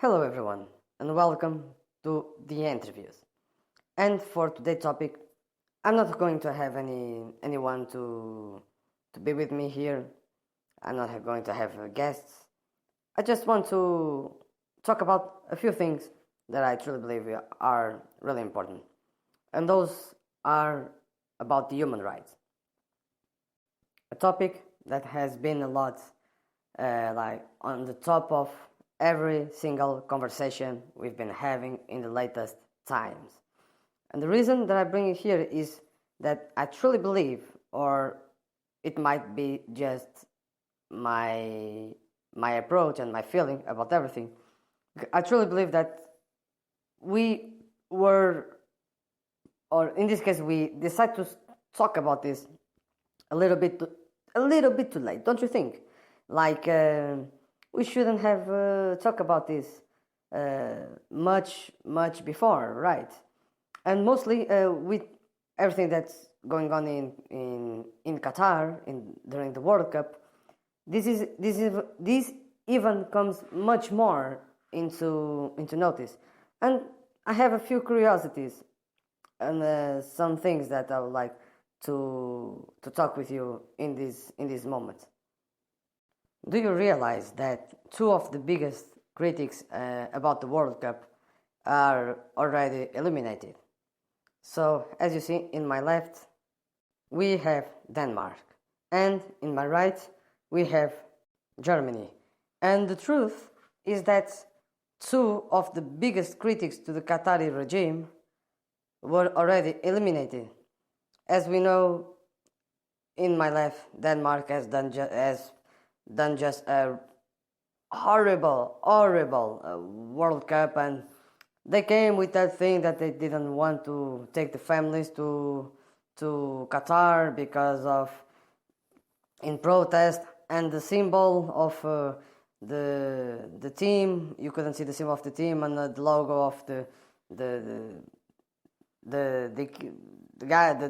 Hello everyone and welcome to the Ian-Terviews. And for today's topic, I'm not going to have anyone to be with me here. I'm not going to have guests. I just want to talk about a few things that I truly believe are really important. And those are about the human rights. A topic that has been a lot like on the top of every single conversation we've been having in the latest times. And the reason that I bring it here is that I truly believe, or it might be just my approach and my feeling about everything, I truly believe that we were, or in this case we decided to talk about this a little bit too late, don't you think? Like we shouldn't have talked about this much before, right? And mostly with everything that's going on in Qatar during the World Cup, this even comes much more into notice. And I have a few curiosities and some things that I would like to talk with you in this moment. Do you realize that two of the biggest critics about the World Cup are already eliminated? So, as you see in my left, we have Denmark, and in my right, we have Germany. And the truth is that two of the biggest critics to the Qatari regime were already eliminated. As we know, in my left, Denmark has done just a horrible World Cup, and they came with that thing that they didn't want to take the families to Qatar because of in protest, and the symbol of the team, you couldn't see the symbol of the team, and the logo of the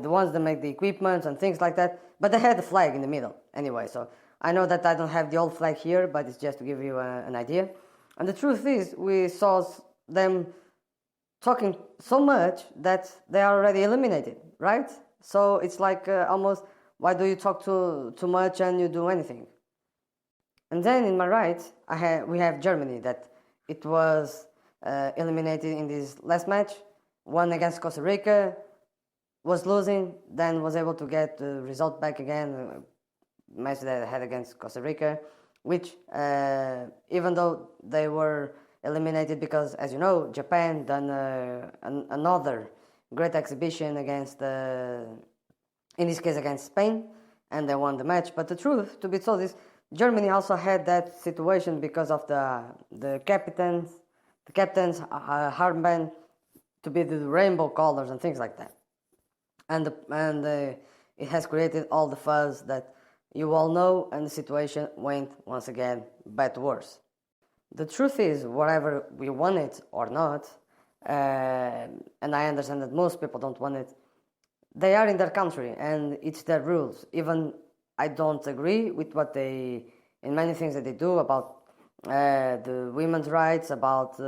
ones that make the equipment and things like that, but they had the flag in the middle anyway. So I know that I don't have the old flag here, but it's just to give you an idea. And the truth is, we saw them talking so much that they are already eliminated, right? So it's like almost, why do you talk too much and you do anything? And then in my right, we have Germany, that it was eliminated in this last match, won against Costa Rica, was losing, then was able to get the result back again, match that I had against Costa Rica, which even though they were eliminated because, as you know, Japan done another great exhibition against, in this case against Spain, and they won the match. But the truth, to be told, is Germany also had that situation because of the captain's armband to be the rainbow colors and things like that, and it has created all the fuss that you all know, and the situation went once again bad to worse. The truth is, whatever we want it or not, and I understand that most people don't want it, they are in their country and it's their rules. Even I don't agree with in many things that they do about the women's rights, about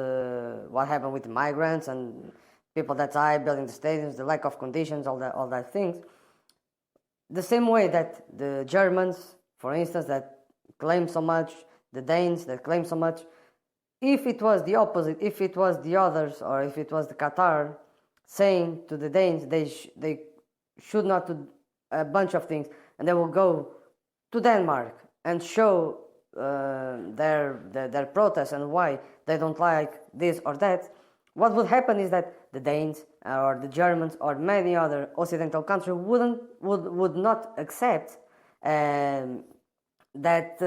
what happened with the migrants and people that die building the stadiums, the lack of conditions, all that things. The same way that the Germans, for instance, that claim so much, the Danes that claim so much, if it was the opposite, if it was the others, or if it was the Qatar saying to the Danes they should not do a bunch of things, and they will go to Denmark and show their protest and why they don't like this or that, what would happen is that the Danes or the Germans or many other Occidental countries would not accept that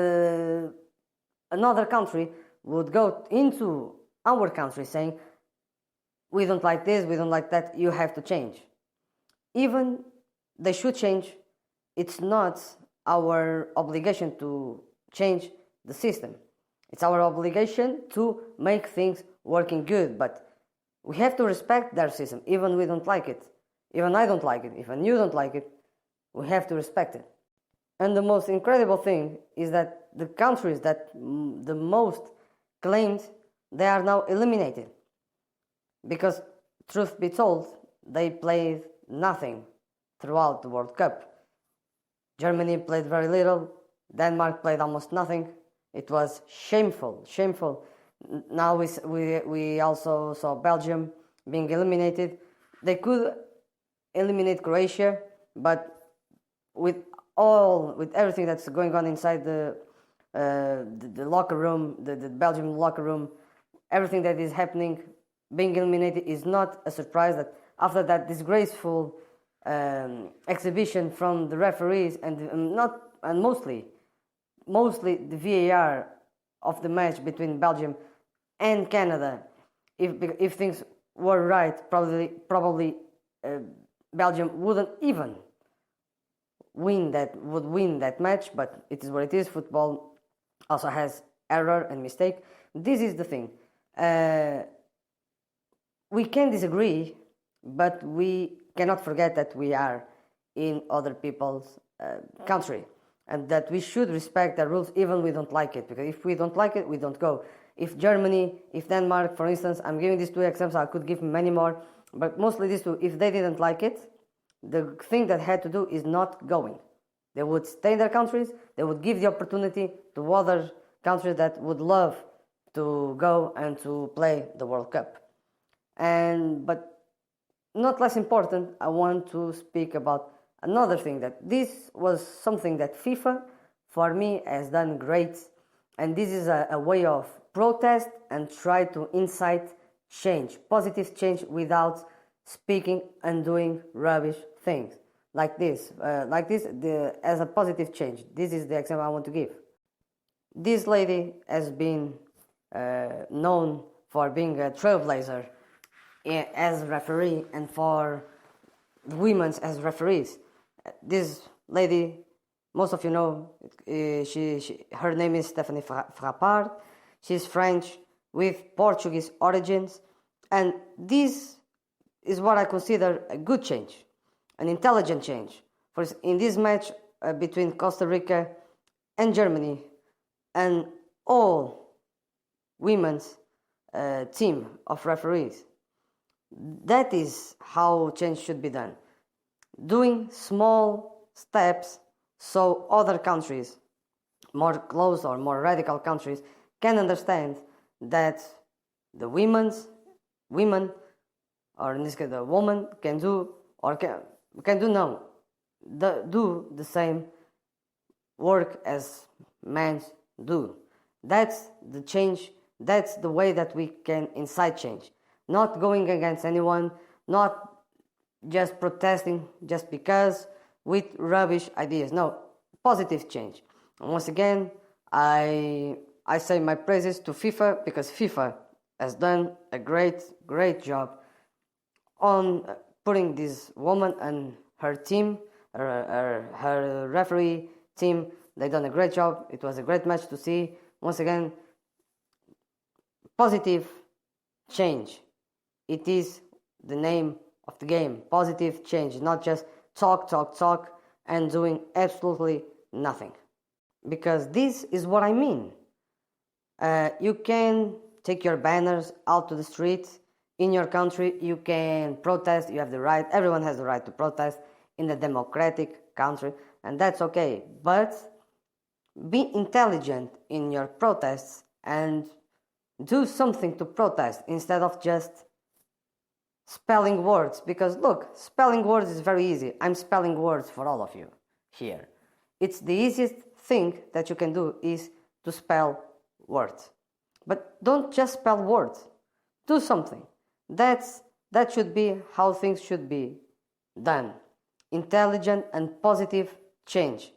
another country would go into our country saying, we don't like this, we don't like that, you have to change. Even they should change, it's not our obligation to change the system. It's our obligation to make things working good, but we have to respect their system, even we don't like it. Even I don't like it, even you don't like it, we have to respect it. And the most incredible thing is that the countries that the most claimed they are now eliminated. Because, truth be told, they played nothing throughout the World Cup. Germany played very little, Denmark played almost nothing. It was shameful, shameful. Now we also saw Belgium being eliminated. They could eliminate Croatia, but with everything that's going on inside the locker room, the Belgium locker room, everything that is happening, being eliminated is not a surprise. That after that disgraceful exhibition from the referees and mostly the VAR of the match between Belgium and Canada, if things were right, probably Belgium wouldn't even win that match. But it is what it is. Football also has error and mistake. This is the thing. We can disagree, but we cannot forget that we are in other people's country, and that we should respect their rules even if we don't like it. Because if we don't like it, we don't go. If Germany, if Denmark, for instance, I'm giving these two examples, I could give many more, but mostly these two, if they didn't like it, the thing that had to do is not going. They would stay in their countries, they would give the opportunity to other countries that would love to go and to play the World Cup. But not less important, I want to speak about another thing, that this was something that FIFA, for me, has done great, and this is a way of protest and try to incite change, positive change, without speaking and doing rubbish things like this, as a positive change. This is the example I want to give. This lady has been known for being a trailblazer as a referee and for women as referees. This lady, most of you know, her name is Stephanie Frappard. She's French with Portuguese origins, and this is what I consider a good change, an intelligent change. For in this match between Costa Rica and Germany, and all women's team of referees, that is how change should be done. Doing small steps so other countries, more close or more radical countries, can understand that the women, or in this case the woman, can do the same work as men do. That's the change. That's the way that we can incite change. Not going against anyone, not just protesting just because, with rubbish ideas. No, positive change. And once again, I say my praises to FIFA, because FIFA has done a great job on putting this woman and her team, her referee team. They've done a great job. It was a great match to see. Once again, positive change. It is the name of the game. Positive change, not just talk and doing absolutely nothing. Because this is what I mean. You can take your banners out to the street in your country. You can protest. You have the right. Everyone has the right to protest in a democratic country, and that's okay. But be intelligent in your protests and do something to protest instead of just spelling words. Because look, spelling words is very easy. I'm spelling words for all of you here. It's the easiest thing that you can do is to spell words. But don't just spell words. Do something. That should be how things should be done. Intelligent and positive change.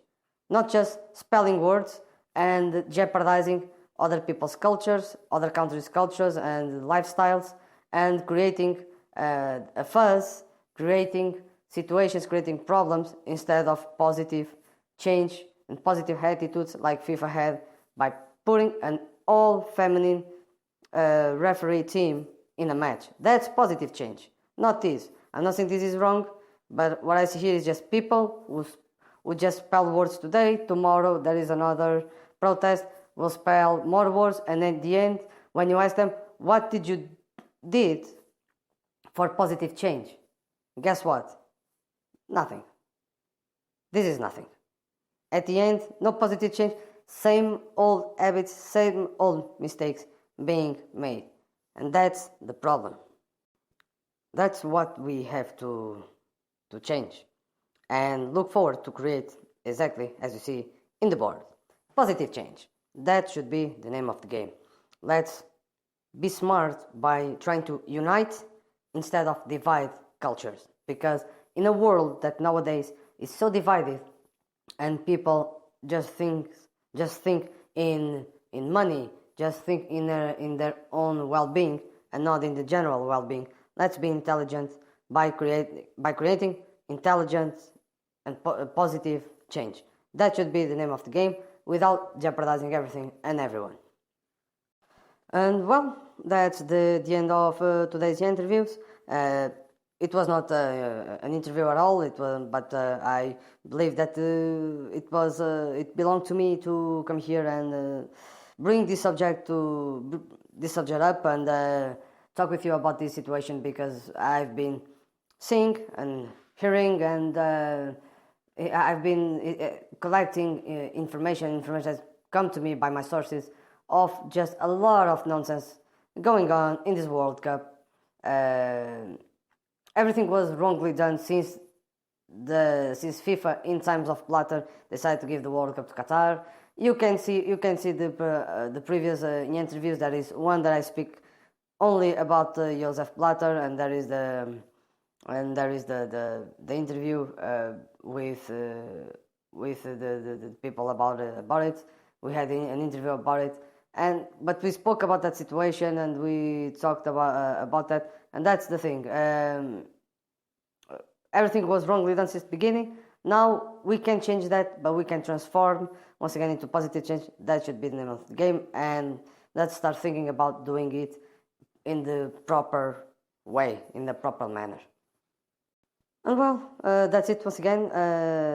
Not just spelling words and jeopardizing other people's cultures, other countries' cultures and lifestyles, and creating a fuss, creating situations, creating problems, instead of positive change and positive attitudes like FIFA had by putting an all-feminine referee team in a match. That's positive change, not this. I'm not saying this is wrong, but what I see here is just people who just spell words today. Tomorrow there is another protest, will spell more words, and at the end when you ask them, what did you did for positive change? Guess what? Nothing. This is nothing. At the end, no positive change, same old habits, same old mistakes being made. And that's the problem. That's what we have to change. And look forward to create exactly as you see in the board. Positive change. That should be the name of the game. Let's be smart by trying to unite instead of divide cultures. Because in a world that nowadays is so divided and people just think in money, just think in their own well-being and not in the general well-being, let's be intelligent by creating intelligent and positive change. That should be the name of the game without jeopardizing everything and everyone. And well, that's the end of today's interviews. It was not an interview at all. But I believe that it belonged to me to come here and bring this subject up and talk with you about this situation, because I've been seeing and hearing and I've been collecting information that's come to me by my sources of just a lot of nonsense going on in this World Cup. Everything was wrongly done since FIFA, in times of Blatter, decided to give the World Cup to Qatar. You can see the previous interviews. There is one that I speak only about Joseph Blatter, and there is the interview with the people about it. We had an interview about it, but we spoke about that situation and we talked about that, and that's the thing. Everything was wrongly done since the beginning. Now we can change that, but we can transform once again into positive change. That should be the name of the game, and let's start thinking about doing it in the proper way, in the proper manner. And well, that's it once again.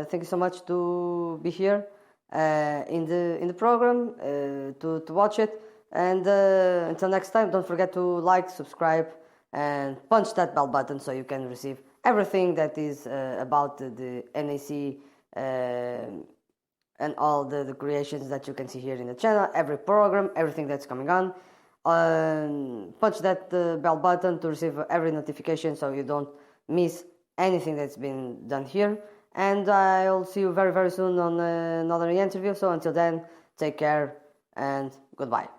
Thank you so much to be here in the program, to watch it, and until next time, don't forget to like, subscribe, and punch that bell button so you can receive everything that is about the NAC and all the creations that you can see here in the channel, every program, everything that's coming on. Punch that bell button to receive every notification so you don't miss anything that's been done here. And I'll see you very, very soon on another interview. So until then, take care and goodbye.